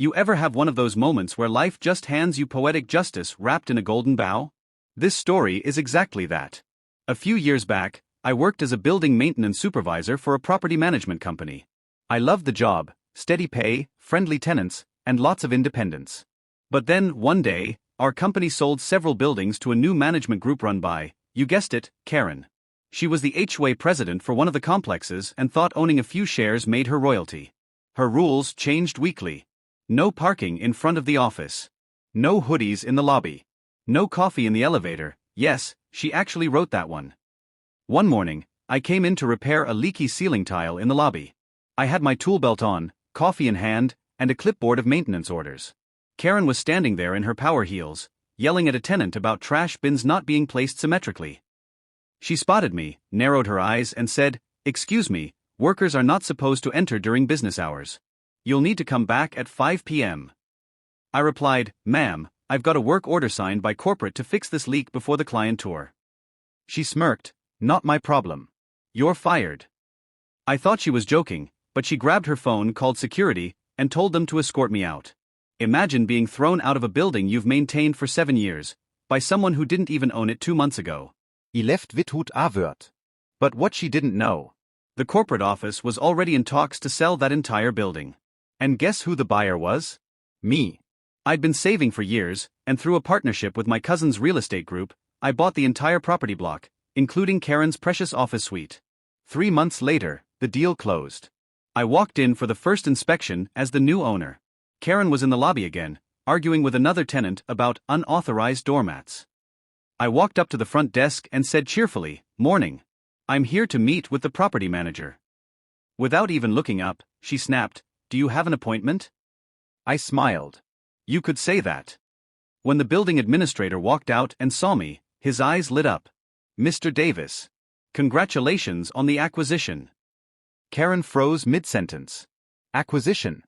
You ever have one of those moments where life just hands you poetic justice wrapped in a golden bough? This story is exactly that. A few years back, I worked as a building maintenance supervisor for a property management company. I loved the job, steady pay, friendly tenants, and lots of independence. But then, one day, our company sold several buildings to a new management group run by, you guessed it, Karen. She was the HOA president for one of the complexes and thought owning a few shares made her royalty. Her rules changed weekly. No parking in front of the office. No hoodies in the lobby. No coffee in the elevator. Yes, she actually wrote that one. One morning, I came in to repair a leaky ceiling tile in the lobby. I had my tool belt on, coffee in hand, and a clipboard of maintenance orders. Karen was standing there in her power heels, yelling at a tenant about trash bins not being placed symmetrically. She spotted me, narrowed her eyes, and said, "Excuse me, workers are not supposed to enter during business hours. You'll need to come back at 5 p.m. I replied, "Ma'am, I've got a work order signed by corporate to fix this leak before the client tour." She smirked, "Not my problem. You're fired." I thought she was joking, but she grabbed her phone, called security, and told them to escort me out. Imagine being thrown out of a building you've maintained for 7 years, by someone who didn't even own it 2 months ago. I left vitut avert. But what she didn't know, the corporate office was already in talks to sell that entire building. And guess who the buyer was? Me. I'd been saving for years, and through a partnership with my cousin's real estate group, I bought the entire property block, including Karen's precious office suite. 3 months later, the deal closed. I walked in for the first inspection as the new owner. Karen was in the lobby again, arguing with another tenant about unauthorized doormats. I walked up to the front desk and said cheerfully, "Morning. I'm here to meet with the property manager." Without even looking up, she snapped, "Do you have an appointment?" I smiled. You could say that. When the building administrator walked out and saw me, his eyes lit up. "Mr. Davis. Congratulations on the acquisition." Karen froze mid-sentence. "Acquisition?"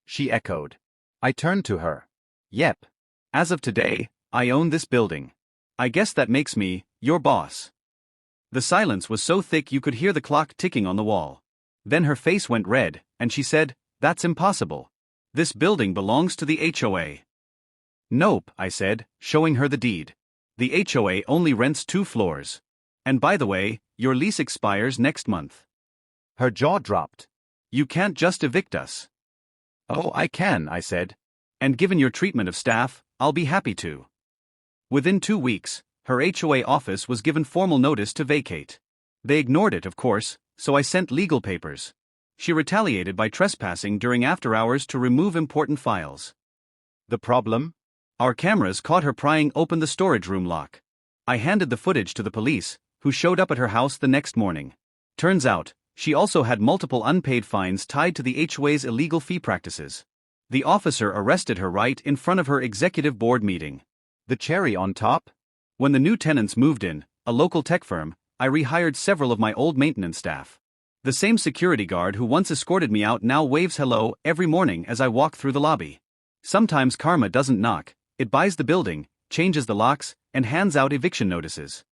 she echoed. I turned to her. "Yep. As of today, I own this building. I guess that makes me your boss." The silence was so thick you could hear the clock ticking on the wall. Then her face went red, and she said, "That's impossible. This building belongs to the HOA." "Nope," I said, showing her the deed. "The HOA only rents 2 floors. And by the way, your lease expires next month." Her jaw dropped. "You can't just evict us." "Oh, I can," I said. "And given your treatment of staff, I'll be happy to." Within 2 weeks, her HOA office was given formal notice to vacate. They ignored it, of course, so I sent legal papers. She retaliated by trespassing during after hours to remove important files. The problem? Our cameras caught her prying open the storage room lock. I handed the footage to the police, who showed up at her house the next morning. Turns out, she also had multiple unpaid fines tied to the HOA's illegal fee practices. The officer arrested her right in front of her executive board meeting. The cherry on top? When the new tenants moved in, a local tech firm, I rehired several of my old maintenance staff. The same security guard who once escorted me out now waves hello every morning as I walk through the lobby. Sometimes karma doesn't knock, it buys the building, changes the locks, and hands out eviction notices.